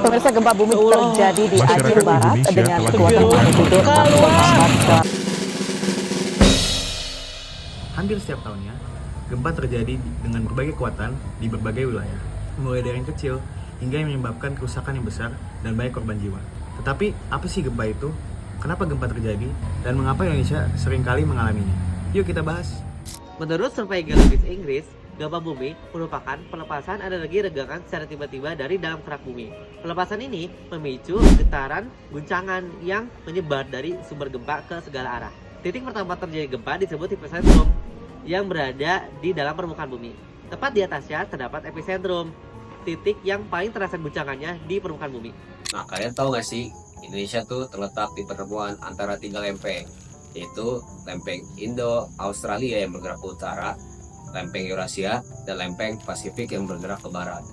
Pemirsa, gempa bumi terjadi di Masyarakat Aceh Barat Indonesia dengan telah kekuatan magnitudo 6,4. Hampir setiap tahunnya, gempa terjadi dengan berbagai kekuatan di berbagai wilayah, mulai dari yang kecil hingga yang menyebabkan kerusakan yang besar dan banyak korban jiwa. Tetapi, apa sih gempa itu? Kenapa gempa terjadi? Dan mengapa Indonesia seringkali mengalaminya? Yuk kita bahas. Menurut survei geologis Inggris, gempa bumi merupakan pelepasan energi regakan secara tiba-tiba dari dalam kerak bumi. Pelepasan ini memicu getaran guncangan yang menyebar dari sumber gempa ke segala arah. Titik pertama terjadi gempa disebut epicentrum yang berada di dalam permukaan bumi. Tepat di atasnya terdapat epicentrum, titik yang paling terasa guncangannya di permukaan bumi. Nah, kalian tahu nggak sih, Indonesia tuh terletak di pertemuan antara 3 lempeng, yaitu lempeng Indo-Australia yang bergerak ke utara, lempeng Eurasia, dan lempeng Pasifik yang bergerak ke barat.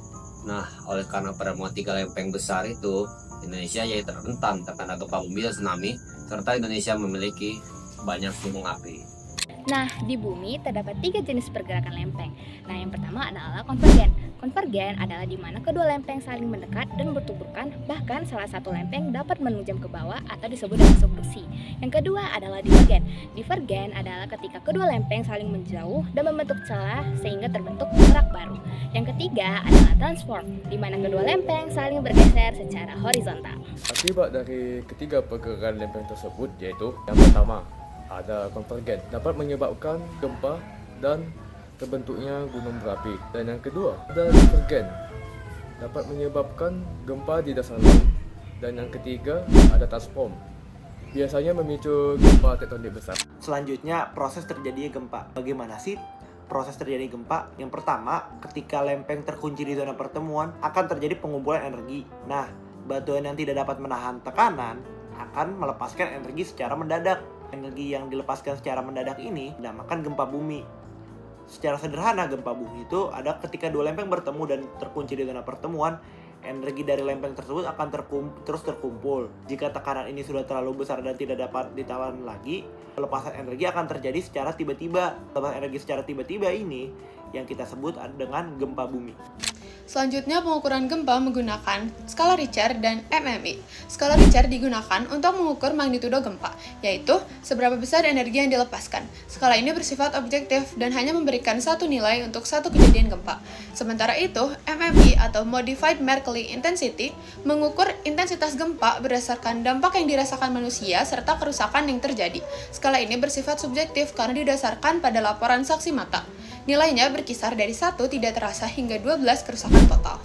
Nah, oleh karena pertemuan 3 lempeng besar itu, Indonesia jadi terhentam terkena gempa bumi dan tsunami, serta Indonesia memiliki banyak gunung api. Nah, di bumi terdapat 3 jenis pergerakan lempeng. Nah, yang pertama adalah konvergen. Konvergen adalah di mana kedua lempeng saling mendekat dan bertuburkan, bahkan salah satu lempeng dapat menunjam ke bawah atau disebut dengan subduksi. Yang kedua adalah divergen. Divergen adalah ketika kedua lempeng saling menjauh dan membentuk celah sehingga terbentuk kerak baru. Yang ketiga adalah transform, di mana kedua lempeng saling bergeser secara horizontal. Akibat dari ketiga pergerakan lempeng tersebut yaitu yang pertama ada konvergen, dapat menyebabkan gempa dan terbentuknya gunung berapi. Dan yang kedua ada divergen, dapat menyebabkan gempa di dasar laut. Dan yang ketiga ada transform, biasanya memicu gempa tektonik besar. Selanjutnya, proses terjadinya gempa. Bagaimana sih proses terjadi gempa? Yang pertama, ketika lempeng terkunci di zona pertemuan, akan terjadi pengumpulan energi. Nah, batuan yang tidak dapat menahan tekanan akan melepaskan energi secara mendadak. Energi yang dilepaskan secara mendadak ini dinamakan gempa bumi. Secara sederhana, gempa bumi itu ada ketika dua lempeng bertemu dan terkunci di zona pertemuan, energi dari lempeng tersebut akan terus terkumpul. Jika tekanan ini sudah terlalu besar dan tidak dapat ditawan lagi, pelepasan energi akan terjadi secara tiba-tiba. Pelepasan energi secara tiba-tiba ini yang kita sebut dengan gempa bumi. Selanjutnya, pengukuran gempa menggunakan skala Richter dan MMI. Skala Richter digunakan untuk mengukur magnitudo gempa, yaitu seberapa besar energi yang dilepaskan. Skala ini bersifat objektif dan hanya memberikan satu nilai untuk satu kejadian gempa. Sementara itu, MMI atau Modified Mercalli Intensity mengukur intensitas gempa berdasarkan dampak yang dirasakan manusia serta kerusakan yang terjadi. Skala ini bersifat subjektif karena didasarkan pada laporan saksi mata. Nilainya berkisar dari 1 tidak terasa hingga 12 kerusakan total.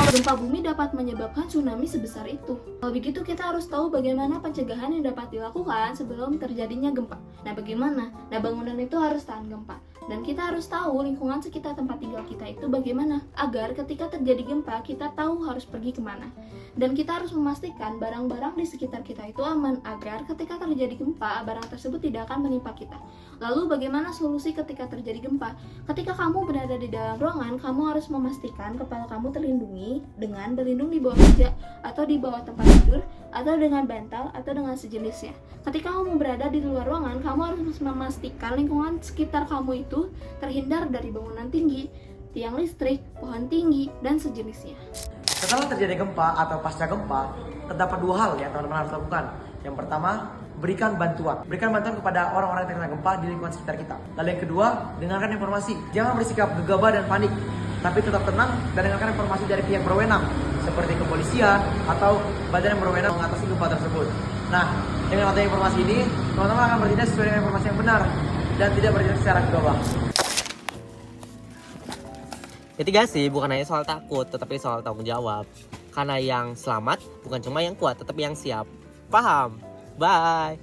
Gempa bumi dapat menyebabkan tsunami sebesar itu. Kalau begitu, kita harus tahu bagaimana pencegahan yang dapat dilakukan sebelum terjadinya gempa. Nah, bagaimana? Nah, bangunan itu harus tahan gempa. Dan kita harus tahu lingkungan sekitar tempat tinggal kita itu bagaimana, agar ketika terjadi gempa, kita tahu harus pergi kemana. Dan kita harus memastikan barang-barang di sekitar kita itu aman, agar ketika terjadi gempa, barang tersebut tidak akan menimpa kita. Lalu bagaimana solusi ketika terjadi gempa? Ketika kamu berada di dalam ruangan, kamu harus memastikan kepala kamu terlindungi dengan berlindung di bawah meja, atau di bawah tempat tidur, atau dengan bantal, atau dengan sejenisnya. Ketika kamu berada di luar ruangan, kamu harus memastikan lingkungan sekitar kamu itu terhindar dari bangunan tinggi, tiang listrik, pohon tinggi, dan sejenisnya. Setelah terjadi gempa atau pasca gempa, terdapat 2 hal yang teman-teman harus lakukan. Yang pertama, berikan bantuan. Berikan bantuan kepada orang-orang yang terkena gempa di lingkungan sekitar kita. Lalu yang kedua, dengarkan informasi. Jangan bersikap gegabah dan panik, tapi tetap tenang dan dengarkan informasi dari pihak berwenang, seperti kepolisian atau badan yang berwenang mengatasi gempa tersebut. Nah, dengan adanya informasi ini, teman-teman akan bertindak sesuai dengan informasi yang benar dan tidak bertindak secara gegabah. Mitigasi bukan hanya soal takut, tetapi soal tanggung jawab. Karena yang selamat bukan cuma yang kuat, tetapi yang siap. Paham? Bye!